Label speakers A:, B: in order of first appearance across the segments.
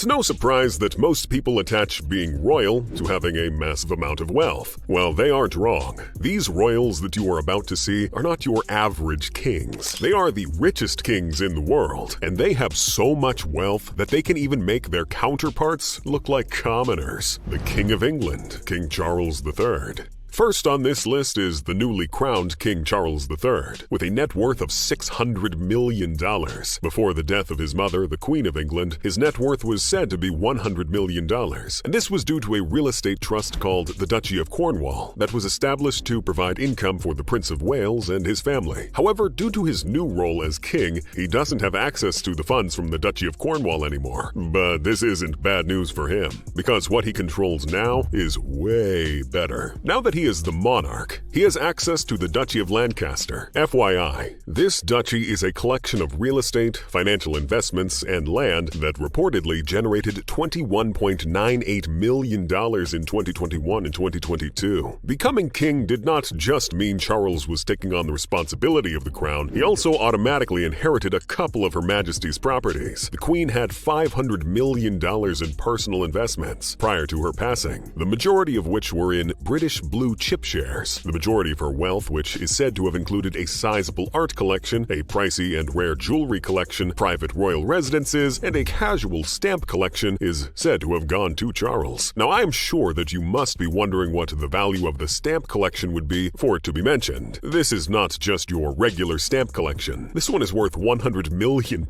A: It's no surprise that most people attach being royal to having a massive amount of wealth. Well, they aren't wrong. These royals that you are about to see are not your average kings. They are the richest kings in the world, and they have so much wealth that they can even make their counterparts look like commoners. The King of England, King Charles III. First on this list is the newly crowned King Charles III, with a net worth of $600 million. Before the death of his mother, the Queen of England, his net worth was said to be $100 million, and this was due to a real estate trust called the Duchy of Cornwall that was established to provide income for the Prince of Wales and his family. However, due to his new role as king, he doesn't have access to the funds from the Duchy of Cornwall anymore. But this isn't bad news for him, because what he controls now is way better. Now that he is the monarch, he has access to the Duchy of Lancaster. FYI, this duchy is a collection of real estate, financial investments, and land that reportedly generated $21.98 million in 2021 and 2022. Becoming king did not just mean Charles was taking on the responsibility of the crown, he also automatically inherited a couple of Her Majesty's properties. The Queen had $500 million in personal investments prior to her passing, the majority of which were in British blue chip shares. The majority of her wealth, which is said to have included a sizable art collection, a pricey and rare jewelry collection, private royal residences, and a casual stamp collection, is said to have gone to Charles. Now, I am sure that you must be wondering what the value of the stamp collection would be for it to be mentioned. This is not just your regular stamp collection. This one is worth £100 million,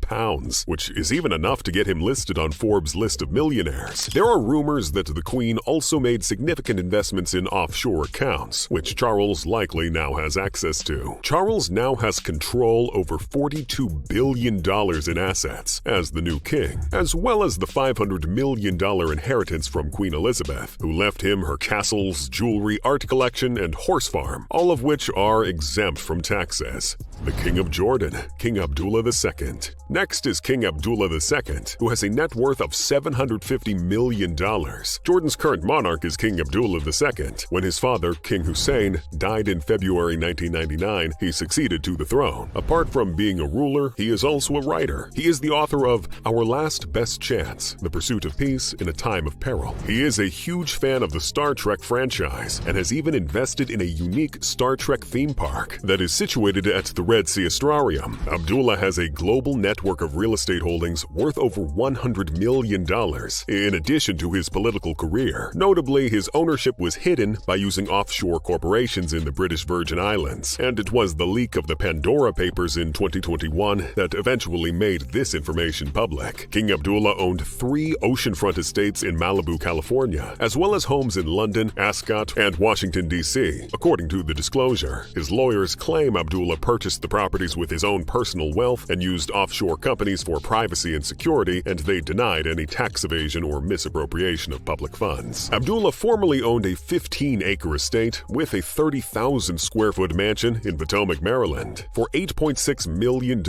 A: which is even enough to get him listed on Forbes' list of millionaires. There are rumors that the Queen also made significant investments in offshore accounts, which Charles likely now has access to. Charles now has control over $42 billion in assets as the new king, as well as the $500 million inheritance from Queen Elizabeth, who left him her castles, jewelry, art collection, and horse farm, all of which are exempt from taxes. The King of Jordan, King Abdullah II. Next is King Abdullah II, who has a net worth of $750 million. Jordan's current monarch is King Abdullah II. When his father, King Hussein, died in February 1999, he succeeded to the throne. Apart from being a ruler, he is also a writer. He is the author of Our Last Best Chance, The Pursuit of Peace in a Time of Peril. He is a huge fan of the Star Trek franchise and has even invested in a unique Star Trek theme park that is situated at the Red Sea Astrarium. Abdullah has a global network of real estate holdings worth over $100 million, in addition to his political career. Notably, his ownership was hidden by using offshore corporations in the British Virgin Islands, and it was the leak of the Pandora Papers in 2021 that eventually made this information public. King Abdullah owned 3 oceanfront estates in Malibu, California, as well as homes in London, Ascot, and Washington, D.C. According to the disclosure, his lawyers claim Abdullah purchased the properties with his own personal wealth and used offshore companies for privacy and security, and they denied any tax evasion or misappropriation of public funds. Abdullah formerly owned a 15-acre estate with a 30,000 square foot mansion in Potomac, Maryland. For $8.6 million,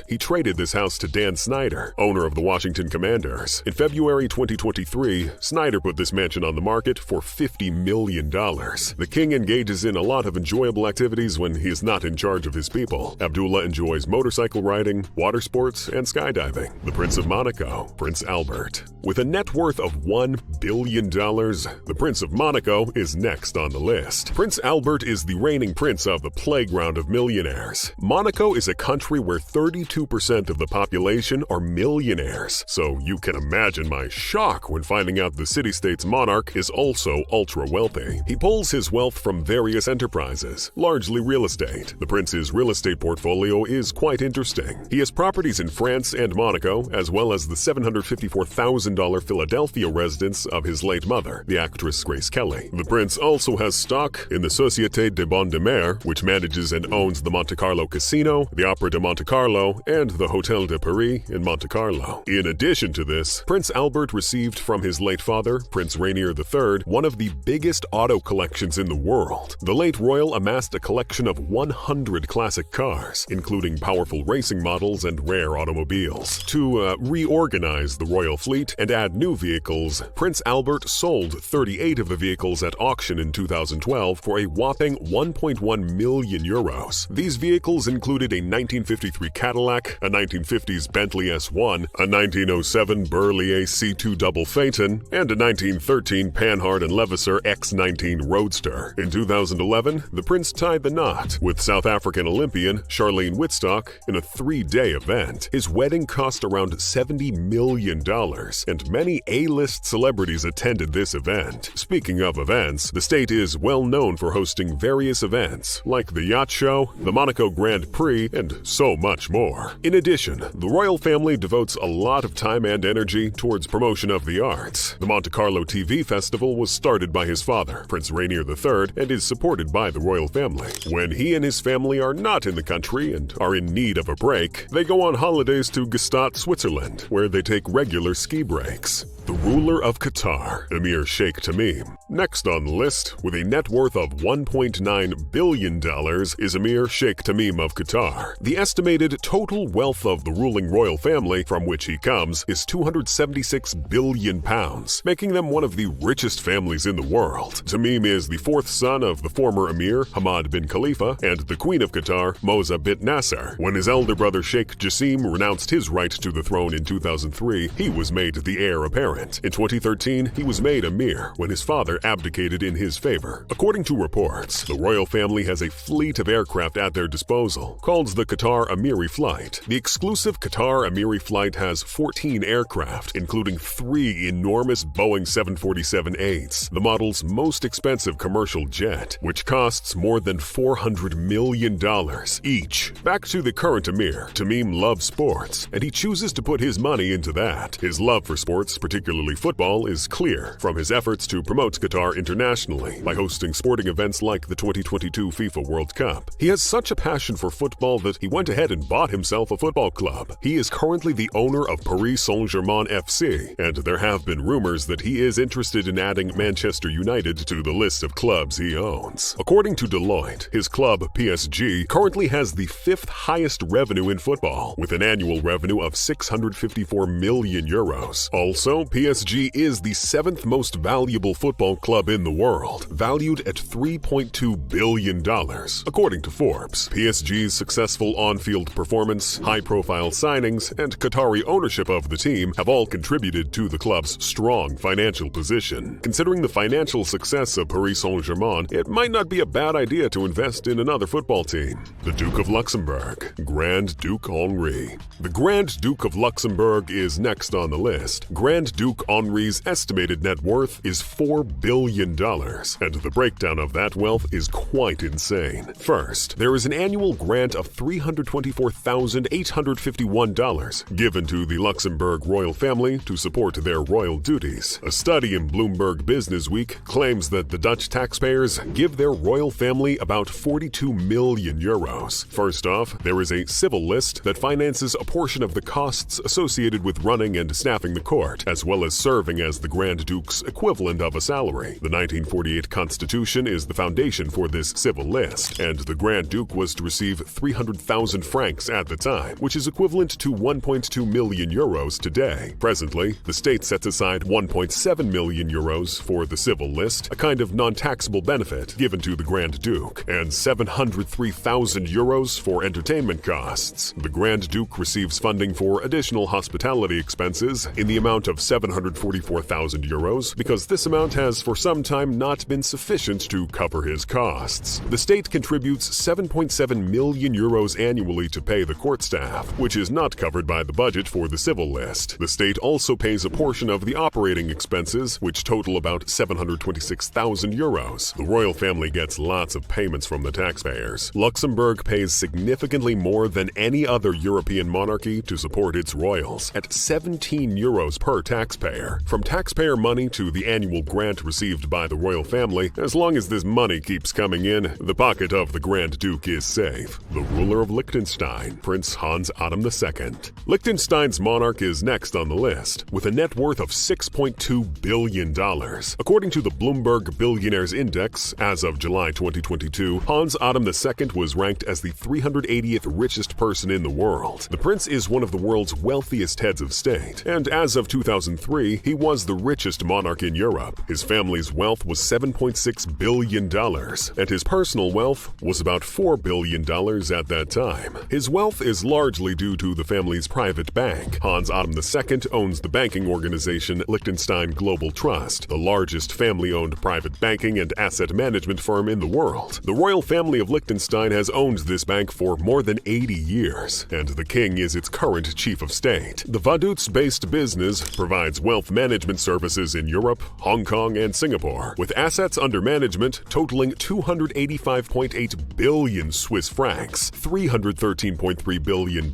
A: he traded this house to Dan Snyder, owner of the Washington Commanders. In February 2023, Snyder put this mansion on the market for $50 million. The king engages in a lot of enjoyable activities when he is not in charge of his people. Abdullah enjoys motorcycle riding, water sports, and skydiving. The Prince of Monaco, Prince Albert. With a net worth of $1 billion, the Prince of Monaco is next on the list. Prince Albert is the reigning prince of the playground of millionaires. Monaco is a country where 32% of the population are millionaires, so you can imagine my shock when finding out the city-state's monarch is also ultra-wealthy. He pulls his wealth from various enterprises, largely real estate. The prince's real estate portfolio is quite interesting. He has properties in France and Monaco, as well as the $754,000 Philadelphia residence of his late mother, the actress Grace Kelly. The prince also has stock in the Société de Bonne de Mer, which manages and owns the Monte Carlo Casino, the Opera de Monte Carlo, and the Hôtel de Paris in Monte Carlo. In addition to this, Prince Albert received from his late father, Prince Rainier III, one of the biggest auto collections in the world. The late royal amassed a collection of 100 classic cars, including powerful racing models and rare automobiles. To reorganize the royal fleet and add new vehicles, Prince Albert sold 38 of the vehicles at auction in 2000. 2012 for a whopping 1.1 million euros. These vehicles included a 1953 Cadillac, a 1950s Bentley S1, a 1907 Berlier C2 double phaeton, and a 1913 Panhard and Levasseur X19 Roadster. In 2011, the prince tied the knot with South African Olympian Charlene Wittstock in a 3-day event. His wedding cost around $70 million, and many A-list celebrities attended this event. Speaking of events, the state is well known for hosting various events like the Yacht Show, the Monaco Grand Prix, and so much more. In addition, the royal family devotes a lot of time and energy towards promotion of the arts. The Monte Carlo TV Festival was started by his father, Prince Rainier III, and is supported by the royal family. When he and his family are not in the country and are in need of a break, they go on holidays to Gstaad, Switzerland, where they take regular ski breaks. The ruler of Qatar, Emir Sheikh Tamim. Next on the list, with a net worth of $1.9 billion, is Emir Sheikh Tamim of Qatar. The estimated total wealth of the ruling royal family from which he comes is £276 billion, making them one of the richest families in the world. Tamim is the fourth son of the former Emir, Hamad bin Khalifa, and the Queen of Qatar, Moza bint Nasser. When his elder brother Sheikh Jassim renounced his right to the throne in 2003, he was made the heir apparent. In 2013, he was made Emir when his father abdicated in his favor. According to reports, the royal family has a fleet of aircraft at their disposal, called the Qatar Emiri Flight. The exclusive Qatar Emiri Flight has 14 aircraft, including 3 enormous Boeing 747-8s, the model's most expensive commercial jet, which costs more than $400 million each. Back to the current Emir, Tamim loves sports, and he chooses to put his money into that. His love for sports, particularly football, is clear from his efforts to promote Qatar internationally by hosting sporting events like the 2022 FIFA World Cup. He has such a passion for football that he went ahead and bought himself a football club. He is currently the owner of Paris Saint-Germain FC, and there have been rumors that he is interested in adding Manchester United to the list of clubs he owns. According to Deloitte, his club PSG currently has the 5th highest revenue in football, with an annual revenue of €654 million. Also, PSG is the 7th most valuable football club in the world, valued at $3.2 billion. According to Forbes, PSG's successful on-field performance, high-profile signings, and Qatari ownership of the team have all contributed to the club's strong financial position. Considering the financial success of Paris Saint-Germain, it might not be a bad idea to invest in another football team. The Duke of Luxembourg, Grand Duke Henri. The Grand Duke of Luxembourg is next on the list. Grand Duke Henri's estimated net worth is $4 billion, and the breakdown of that wealth is quite insane. First, there is an annual grant of $324,851 given to the Luxembourg royal family to support their royal duties. A study in Bloomberg Businessweek claims that the Dutch taxpayers give their royal family about €42 million. First off, there is a civil list that finances a portion of the costs associated with running and staffing the court, as well as serving as the Grand Duke's equivalent of a salary. The 1948 Constitution is the foundation for this civil list, and the Grand Duke was to receive 300,000 francs at the time, which is equivalent to €1.2 million today. Presently, the state sets aside €1.7 million for the civil list, a kind of non-taxable benefit given to the Grand Duke, and €703,000 for entertainment costs. The Grand Duke receives funding for additional hospitality expenses in the amount of €744,000 because this amount has for some time not been sufficient to cover his costs. The state contributes €7.7 million annually to pay the court staff, which is not covered by the budget for the civil list. The state also pays a portion of the operating expenses, which total about €726,000. The royal family gets lots of payments from the taxpayers. Luxembourg pays significantly more than any other European monarchy to support its royals, at €17 per taxpayer. From taxpayer money to the annual grant received by the royal family, as long as this money keeps coming in, the pocket of the Grand Duke is safe. The ruler of Liechtenstein, Prince Hans Adam II. Liechtenstein's monarch is next on the list, with a net worth of $6.2 billion. According to the Bloomberg Billionaires Index, as of July 2022, Hans Adam II was ranked as the 380th richest person in the world. The prince is one of the world's wealthiest heads of state, and as of 2003, 2003, he was the richest monarch in Europe. His family's wealth was $7.6 billion, and his personal wealth was about $4 billion at that time. His wealth is largely due to the family's private bank. Hans Adam II owns the banking organization Liechtenstein Global Trust, the largest family-owned private banking and asset management firm in the world. The royal family of Liechtenstein has owned this bank for more than 80 years, and the king is its current chief of state. The Vaduz-based business provides wealth management services in Europe, Hong Kong, and Singapore, with assets under management totaling 285.8 billion Swiss francs, $313.3 billion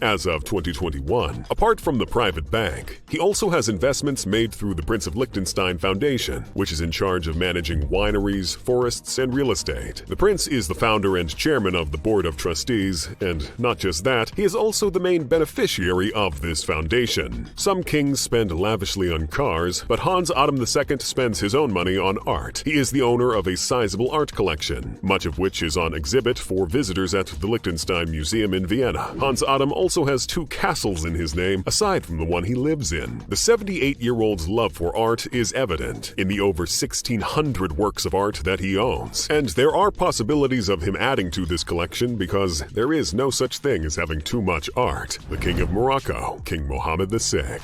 A: as of 2021. Apart from the private bank, he also has investments made through the Prince of Liechtenstein Foundation, which is in charge of managing wineries, forests, and real estate. The prince is the founder and chairman of the board of trustees, and not just that, he is also the main beneficiary of this foundation. Some kings spend lavishly on cars, but Hans Adam II spends his own money on art. He is the owner of a sizable art collection, much of which is on exhibit for visitors at the Liechtenstein Museum in Vienna. Hans Adam also has 2 castles in his name, aside from the one he lives in. The 78-year-old's love for art is evident in the over 1,600 works of art that he owns, and there are possibilities of him adding to this collection because there is no such thing as having too much art. The King of Morocco, King Mohammed VI.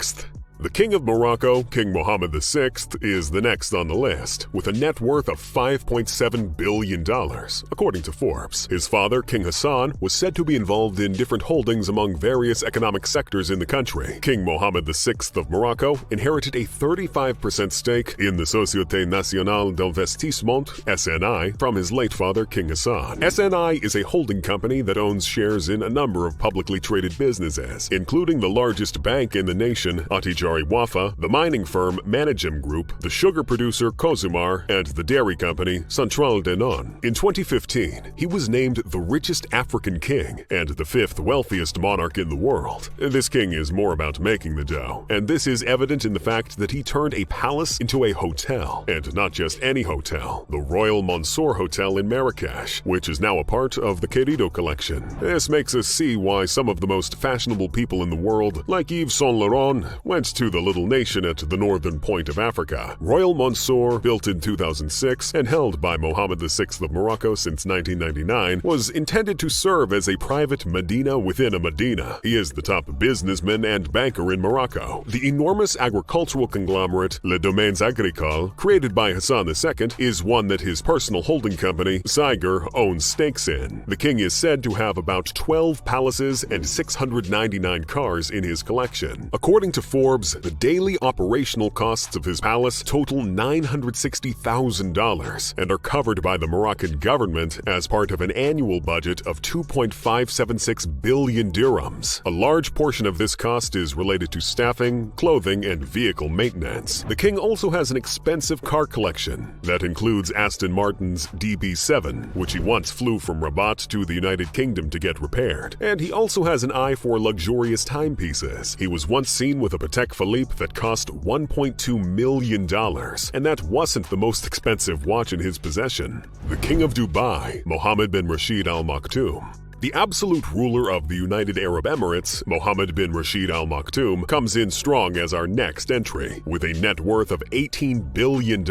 A: The King of Morocco, King Mohammed VI, is the next on the list, with a net worth of $5.7 billion, according to Forbes. His father, King Hassan, was said to be involved in different holdings among various economic sectors in the country. King Mohammed VI of Morocco inherited a 35% stake in the Société Nationale d'Investissement, SNI, from his late father, King Hassan. SNI is a holding company that owns shares in a number of publicly traded businesses, including the largest bank in the nation, Attijari Wafa, the mining firm Managem Group, the sugar producer Cozumar, and the dairy company Central Danone. In 2015, he was named the richest African king and the 5th wealthiest monarch in the world. This king is more about making the dough, and this is evident in the fact that he turned a palace into a hotel, and not just any hotel, the Royal Mansour Hotel in Marrakesh, which is now a part of the Querido collection. This makes us see why some of the most fashionable people in the world, like Yves Saint Laurent, went to the little nation at the northern point of Africa. Royal Mansour, built in 2006 and held by Mohammed VI of Morocco since 1999, was intended to serve as a private Medina within a Medina. He is the top businessman and banker in Morocco. The enormous agricultural conglomerate Les Domaines Agricoles, created by Hassan II, is one that his personal holding company, Siger, owns stakes in. The king is said to have about 12 palaces and 699 cars in his collection. According to Forbes, the daily operational costs of his palace total $960,000 and are covered by the Moroccan government as part of an annual budget of 2.576 billion dirhams. A large portion of this cost is related to staffing, clothing, and vehicle maintenance. The king also has an expensive car collection that includes Aston Martin's DB7, which he once flew from Rabat to the United Kingdom to get repaired. And he also has an eye for luxurious timepieces. He was once seen with a Patek Philippe that cost $1.2 million, and that wasn't the most expensive watch in his possession. The King of Dubai, Mohammed bin Rashid Al Maktoum. The absolute ruler of the United Arab Emirates, Mohammed bin Rashid Al Maktoum, comes in strong as our next entry, with a net worth of $18 billion,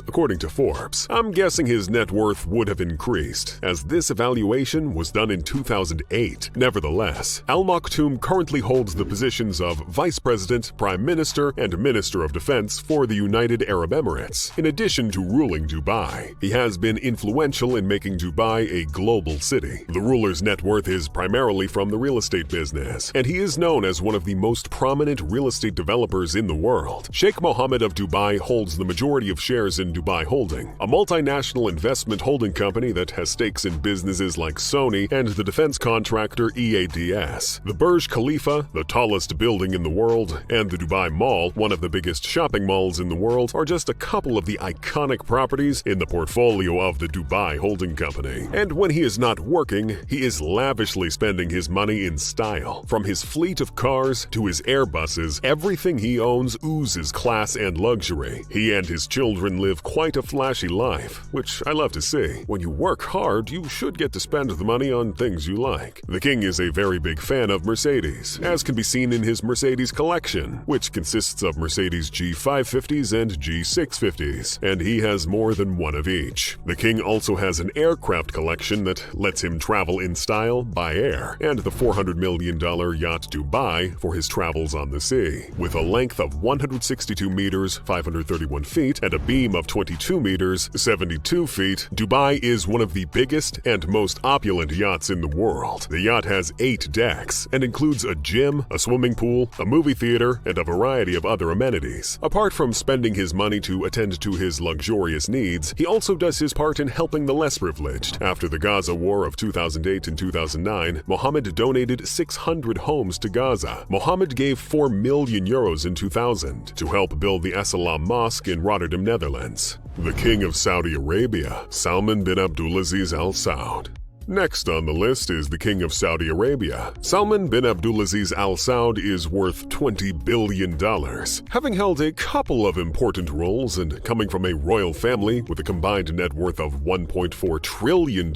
A: according to Forbes. I'm guessing his net worth would have increased, as this evaluation was done in 2008. Nevertheless, Al Maktoum currently holds the positions of Vice President, Prime Minister, and Minister of Defense for the United Arab Emirates, in addition to ruling Dubai. He has been influential in making Dubai a global city. The ruler's net worth is primarily from the real estate business, and he is known as one of the most prominent real estate developers in the world. Sheikh Mohammed of Dubai holds the majority of shares in Dubai Holding, a multinational investment holding company that has stakes in businesses like Sony and the defense contractor EADS. The Burj Khalifa, the tallest building in the world, and the Dubai Mall, one of the biggest shopping malls in the world, are just a couple of the iconic properties in the portfolio of the Dubai Holding Company. And when he is not working, he is is lavishly spending his money in style. From his fleet of cars to his Airbuses, everything he owns oozes class and luxury. He and his children live quite a flashy life, which I love to see. When you work hard, you should get to spend the money on things you like. The king is a very big fan of Mercedes, as can be seen in his Mercedes collection, which consists of Mercedes G550s and G650s, and he has more than one of each. The king also has an aircraft collection that lets him travel in style by air, and the $400 million yacht Dubai for his travels on the sea. With a length of 162 meters, 531 feet, and a beam of 22 meters, 72 feet, Dubai is one of the biggest and most opulent yachts in the world. The yacht has 8 decks and includes a gym, a swimming pool, a movie theater, and a variety of other amenities. Apart from spending his money to attend to his luxurious needs, he also does his part in helping the less privileged. After the Gaza War of 2008 and 2009, Mohammed donated 600 homes to Gaza. Mohammed gave 4 million euros in 2000 to help build the As-Salam Mosque in Rotterdam, Netherlands. The King of Saudi Arabia, Salman bin Abdulaziz Al Saud. Next on the list is the King of Saudi Arabia. Salman bin Abdulaziz Al Saud is worth $20 billion. Having held a couple of important roles and coming from a royal family with a combined net worth of $1.4 trillion,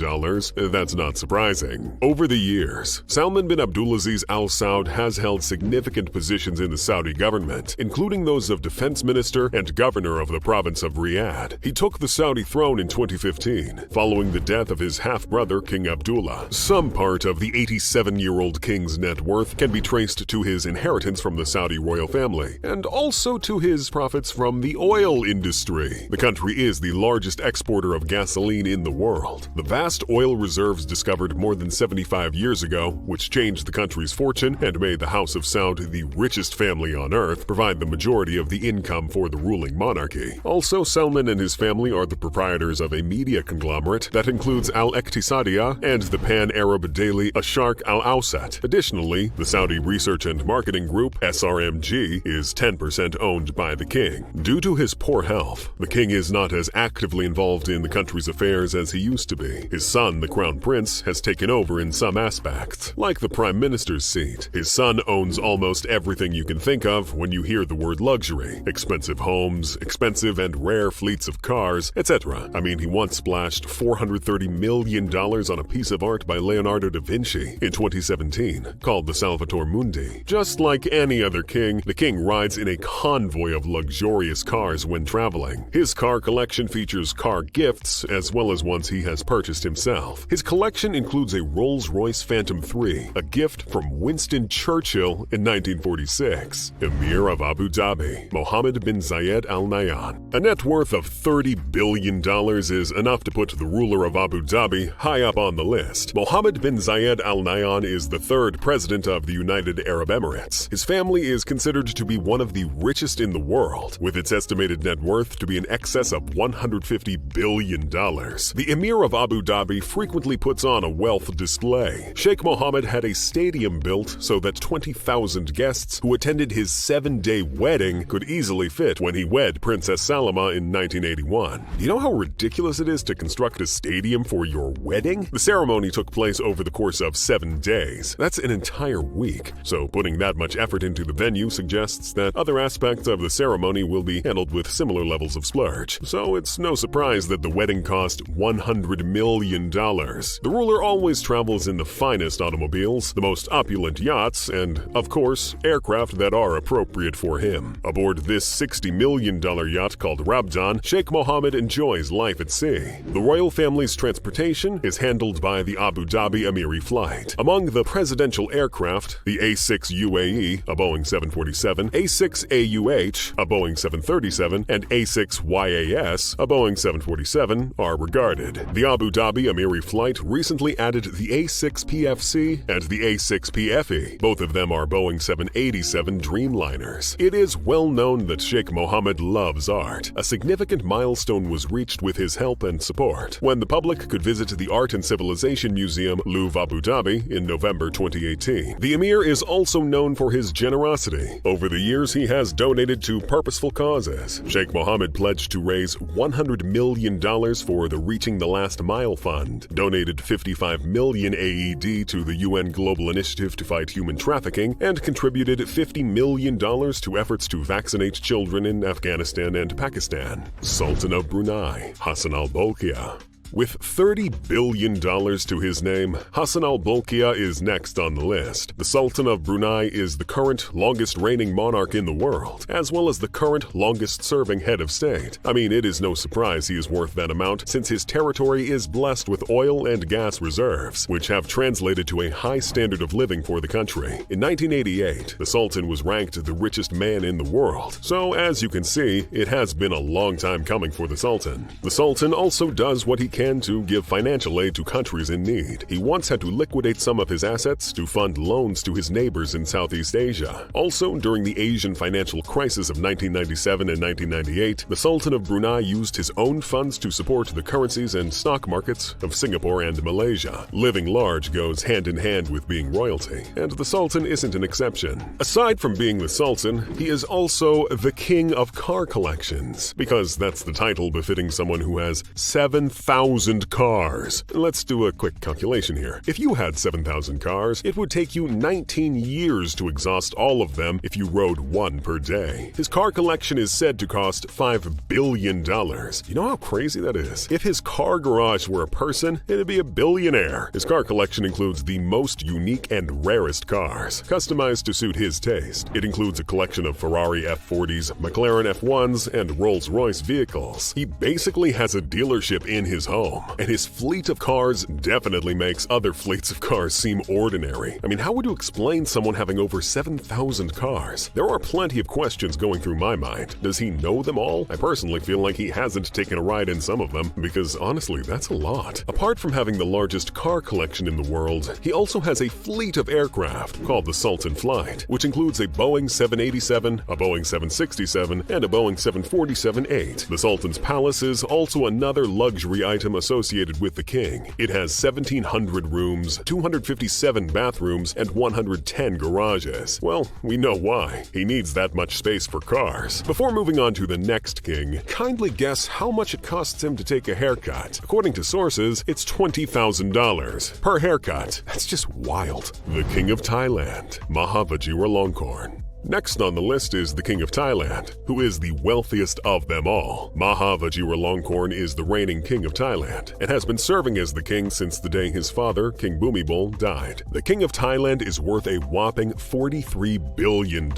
A: that's not surprising. Over the years, Salman bin Abdulaziz Al Saud has held significant positions in the Saudi government, including those of defense minister and governor of the province of Riyadh. He took the Saudi throne in 2015, following the death of his half-brother, King Abdullah. Some part of the 87-year-old king's net worth can be traced to his inheritance from the Saudi royal family, and also to his profits from the oil industry. The country is the largest exporter of gasoline in the world. The vast oil reserves discovered more than 75 years ago, which changed the country's fortune and made the House of Saud the richest family on earth, provide the majority of the income for the ruling monarchy. Also, Salman and his family are the proprietors of a media conglomerate that includes Al-Iqtisadiyya and the pan-Arab daily Asharq Al-Awsat. Additionally, the Saudi Research and Marketing Group, SRMG, is 10% owned by the king. Due to his poor health, the king is not as actively involved in the country's affairs as he used to be. His son, the Crown Prince, has taken over in some aspects. Like the Prime Minister's seat, his son owns almost everything you can think of when you hear the word luxury. Expensive homes, expensive and rare fleets of cars, etc. I mean, he once splashed $430 million on a piece of art by Leonardo da Vinci in 2017 called the Salvator Mundi. Just like any other king, the king rides in a convoy of luxurious cars when traveling. His car collection features car gifts as well as ones he has purchased himself. His collection includes a Rolls-Royce Phantom 3, a gift from Winston Churchill in 1946. Emir of Abu Dhabi, Mohammed bin Zayed Al Nahyan. A net worth of $30 billion is enough to put the ruler of Abu Dhabi high up on the list. Mohammed bin Zayed Al Nahyan is the 3rd president of the United Arab Emirates. His family is considered to be one of the richest in the world, with its estimated net worth to be in excess of $150 billion. The Emir of Abu Dhabi frequently puts on a wealth display. Sheikh Mohammed had a stadium built so that 20,000 guests who attended his 7-day wedding could easily fit when he wed Princess Salama in 1981. You know how ridiculous it is to construct a stadium for your wedding? The ceremony took place over the course of 7 days. That's an entire week. So putting that much effort into the venue suggests that other aspects of the ceremony will be handled with similar levels of splurge. So it's no surprise that the wedding cost $100 million. The ruler always travels in the finest automobiles, the most opulent yachts, and, of course, aircraft that are appropriate for him. Aboard this $60 million yacht called Rabdan, Sheikh Mohammed enjoys life at sea. The royal family's transportation is handled by the Abu Dhabi Emiri flight. Among the presidential aircraft, the A6 UAE, a Boeing 747, A6 AUH, a Boeing 737, and A6 YAS, a Boeing 747, are regarded. The Abu Dhabi Emiri flight recently added the A6 PFC and the A6 PFE. Both of them are Boeing 787 Dreamliners. It is well known that Sheikh Mohammed loves art. A significant milestone was reached with his help and support, when the public could visit the Art and Civilization Museum, Louvre, Abu Dhabi in November 2018. The Emir is also known for his generosity. Over the years, he has donated to purposeful causes. Sheikh Mohammed pledged to raise $100 million for the Reaching the Last Mile Fund, donated 55 million AED to the UN Global Initiative to Fight Human Trafficking, and contributed $50 million to efforts to vaccinate children in Afghanistan and Pakistan. Sultan of Brunei, Hassan al-Bolkiah. With $30 billion to his name, Hassan al-Bolkiah is next on the list. The Sultan of Brunei is the current longest-reigning monarch in the world, as well as the current longest-serving head of state. I mean, it is no surprise he is worth that amount, since his territory is blessed with oil and gas reserves, which have translated to a high standard of living for the country. In 1988, the Sultan was ranked the richest man in the world, so as you can see, it has been a long time coming for the Sultan. The Sultan also does what he can to give financial aid to countries in need. He once had to liquidate some of his assets to fund loans to his neighbors in Southeast Asia. Also, during the Asian financial crisis of 1997 and 1998, the Sultan of Brunei used his own funds to support the currencies and stock markets of Singapore and Malaysia. Living large goes hand in hand with being royalty, and the Sultan isn't an exception. Aside from being the Sultan, he is also the king of car collections, because that's the title befitting someone who has 7,000 cars. Let's do a quick calculation here. If you had 7,000 cars, it would take you 19 years to exhaust all of them if you rode one per day. His car collection is said to cost $5 billion. You know how crazy that is? If his car garage were a person, it'd be a billionaire. His car collection includes the most unique and rarest cars, customized to suit his taste. It includes a collection of Ferrari F40s, McLaren F1s, and Rolls-Royce vehicles. He basically has a dealership in his home, and his fleet of cars definitely makes other fleets of cars seem ordinary. I mean, how would you explain someone having over 7,000 cars? There are plenty of questions going through my mind. Does he know them all? I personally feel like he hasn't taken a ride in some of them, because honestly, that's a lot. Apart from having the largest car collection in the world, he also has a fleet of aircraft called the Sultan Flight, which includes a Boeing 787, a Boeing 767, and a Boeing 747-8. The Sultan's Palace is also another luxury item associated with the king. It has 1,700 rooms, 257 bathrooms, and 110 garages. Well, we know why. He needs that much space for cars. Before moving on to the next king, kindly guess how much it costs him to take a haircut. According to sources, it's $20,000 per haircut. That's just wild. The King of Thailand, Maha Vajiralongkorn. Next on the list is the King of Thailand, who is the wealthiest of them all. Maha Vajiralongkorn is the reigning king of Thailand and has been serving as the king since the day his father, King Bhumibol, died. The King of Thailand is worth a whopping $43 billion,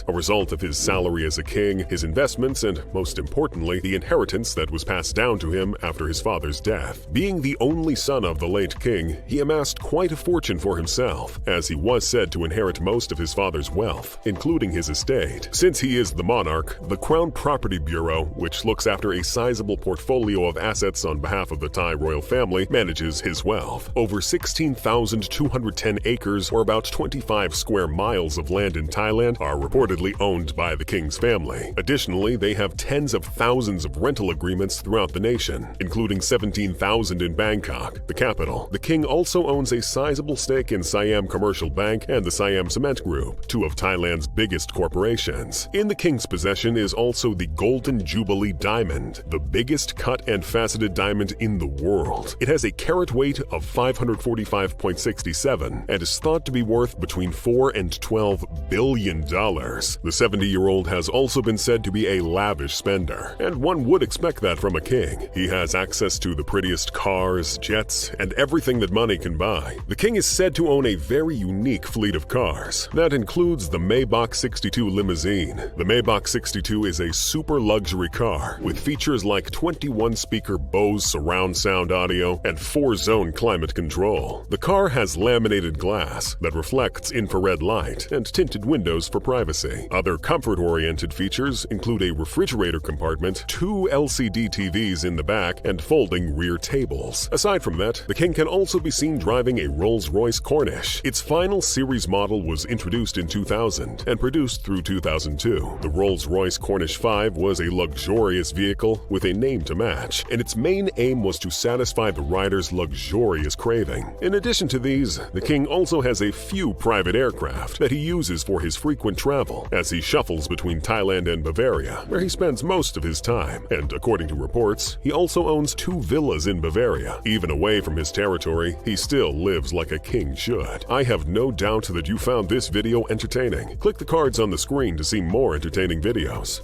A: a result of his salary as a king, his investments, and most importantly, the inheritance that was passed down to him after his father's death. Being the only son of the late king, he amassed quite a fortune for himself, as he was said to inherit most of his father's wealth, including his estate. Since he is the monarch, the Crown Property Bureau, which looks after a sizable portfolio of assets on behalf of the Thai royal family, manages his wealth. Over 16,210 acres, or about 25 square miles of land in Thailand, are reportedly owned by the king's family. Additionally, they have tens of thousands of rental agreements throughout the nation, including 17,000 in Bangkok, the capital. The king also owns a sizable stake in Siam Commercial Bank and the Siam Cement Group, two of Thailand's biggest corporations. In the king's possession is also the Golden Jubilee Diamond, the biggest cut and faceted diamond in the world. It has a carat weight of 545.67 and is thought to be worth between $4 and $12 billion. The 70-year-old has also been said to be a lavish spender, and one would expect that from a king. He has access to the prettiest cars, jets, and everything that money can buy. The king is said to own a very unique fleet of cars. That includes the Maybach 62 limousine. The Maybach 62 is a super luxury car with features like 21-speaker Bose surround sound audio and 4-zone climate control. The car has laminated glass that reflects infrared light and tinted windows for privacy. Other comfort-oriented features include a refrigerator compartment, 2 LCD TVs in the back, and folding rear tables. Aside from that, the king can also be seen driving a Rolls-Royce Corniche. Its final series model was introduced in 2000 and produced through 2002. The Rolls-Royce Cornish 5 was a luxurious vehicle with a name to match, and its main aim was to satisfy the rider's luxurious craving. In addition to these, the king also has a few private aircraft that he uses for his frequent travel as he shuffles between Thailand and Bavaria, where he spends most of his time. And according to reports, he also owns 2 villas in Bavaria. Even away from his territory, he still lives like a king should. I have no doubt that you found this video entertaining. Click the cards on the screen to see more entertaining videos.